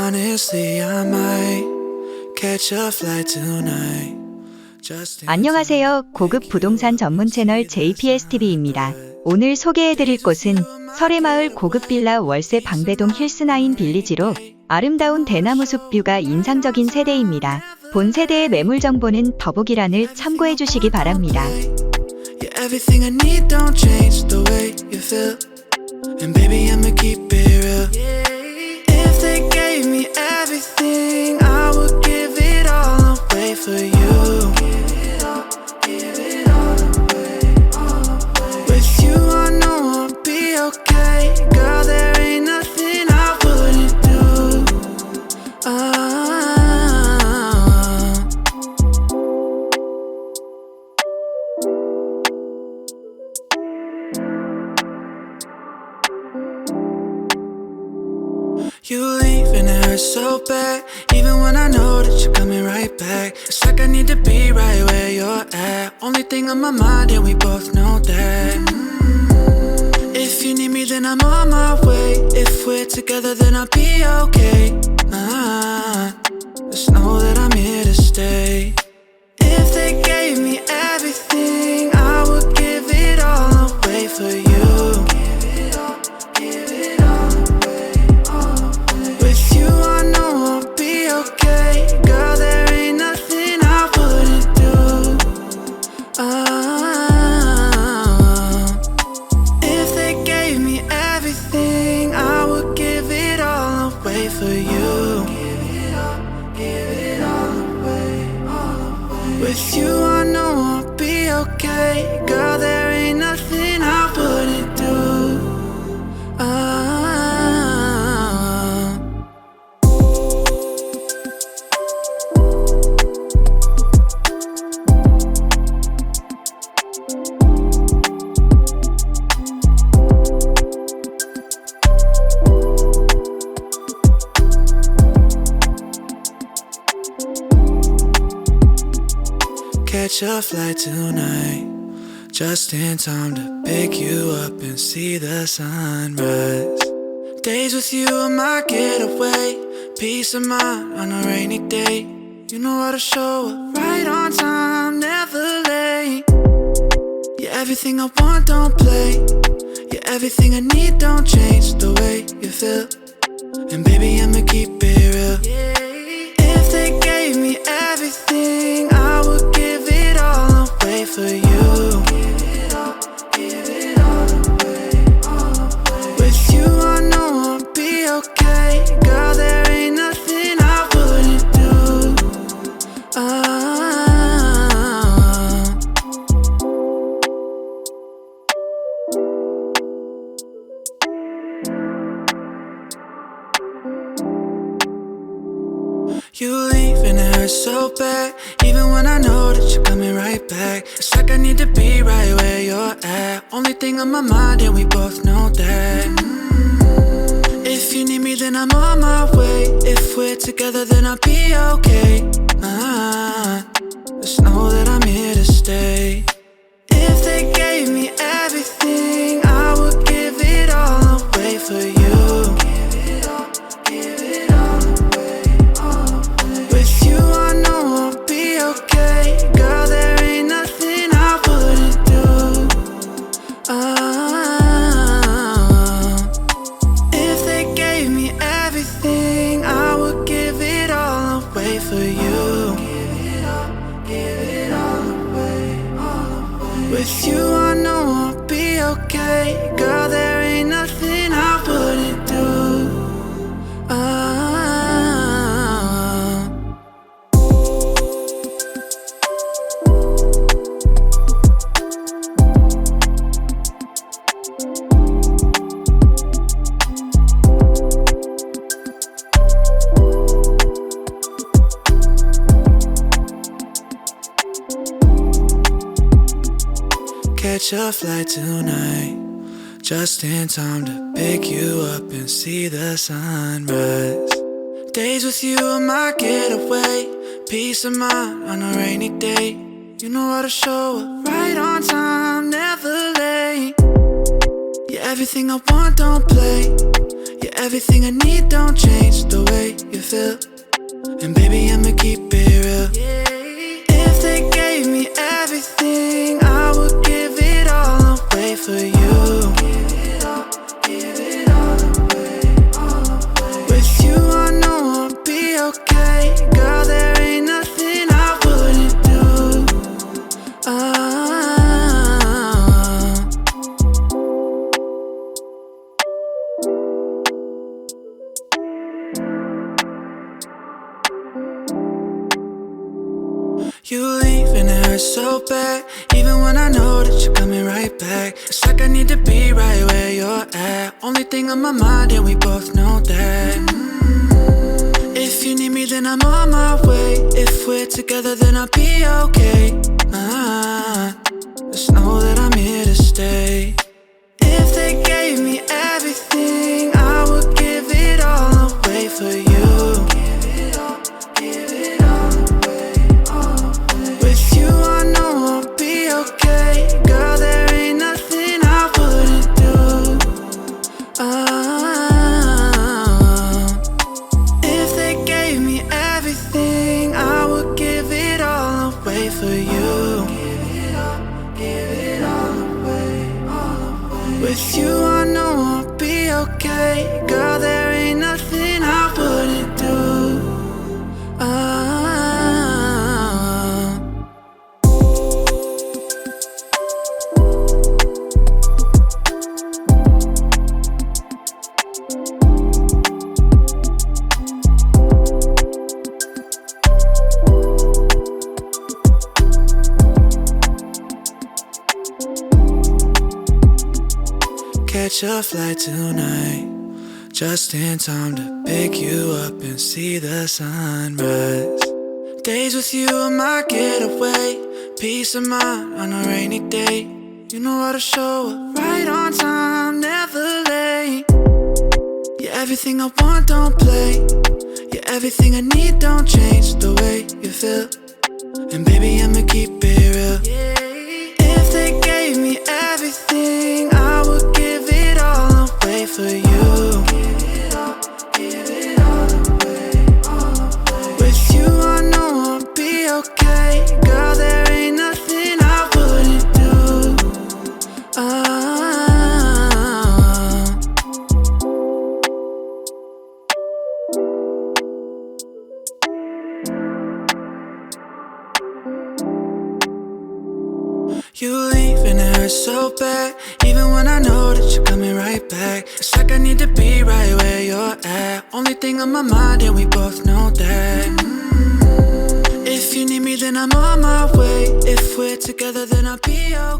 Honestly, I might catch a flight tonight. 안녕하세요. 고급 부동산 전문 채널 제이피에스부동산중개입니다. 오늘 소개해드릴 곳은 서래마을 고급빌라 월세 방배동 힐스나인빌리지로 아름다운 대나무숲뷰가 인상적인 세대입니다. 본 세대의 매물 정보는 더보기란을 참고해 주시기 바랍니다. Everything I need don't change the way you feel. And baby, I'ma keep it real. If they gave me everything, I would give it all away for you. With you, I know I'll be okay. Girl, there ain't nothing I wouldn't do. You leave and it hurts so bad. Even when I know that you're coming right back, it's like I need to be right where you're at. Only thing on my mind, and we both know that. If you need me, then I'm on my way. If we're together, then I'll be okay. Just know that I'm here to stay. If they gave me everything, I would give it all away for you. With you, I know I'll be okay. Girl, there ain't nothing I wouldn't do. Catch a flight tonight, just in time to pick you up and see the sunrise. Days with you are my getaway, peace of mind on a rainy day. You know how to show up right on time, never late. You're everything I want, don't play. You're everything I need, don't change the way you feel. And baby, I'ma keep it real. If they gave me everything, I would give it all away for you. With you, I know I'll be okay. Girl, there ain't nothing I wouldn't do. You leave and it hurts so bad. Even when I know that you're coming right back, it's like I need to be right where you're at. Only thing on my mind, and we both know that. If you need me, then I'm on my way. If we're together, then I'll be okay. Just know that I'm here to stay. If they gave me everything, I would give it all away for you. With you, I know I'll be okay. Girl, there ain't nothing I wouldn't do. Catch a flight tonight, just in time to pick you up and see the sunrise. Days with you are my getaway, peace of mind on a rainy day. You know how to show up right on time, never late. You're everything I want, don't play. You're everything I need, don't change the way you you feel. And baby, I'ma keep it real. If they gave me everything, I would give it all away for you. With you, I know I'll be okay. Girl, there ain't nothing I wouldn't do. You leave and it hurts so bad. Even when I know that you're coming right back, it's like I need to be right where you're at. Only thing on my mind, and we both know that. If you need me, then I'm on my way. If we're together, then I'll be okay. Just know that I'm here to stay. If they gave me everything, I would give it all away for you. With you, I know I'll be okay. Girl, there ain't nothing I wouldn't do. Catch a flight tonight, just in time to pick you up and see the sunrise. Days with you are my getaway, peace of mind on a rainy day. You know how to show up right on time, never late. You're everything I want, don't play. You're everything I need, don't change the way you feel. And baby, I'ma keep it real. If they gave me everything, I would give it all away for you. With you, I know I'll be okay. Girl, there ain't nothing I wouldn't do. You leave and it hurts so bad. Even when I know that you're coming right back, it's like I need to be right where you're at. Only thing on my mind, and we both know that. If you need me, then I'm on my way. If we're together, then I'll be okay.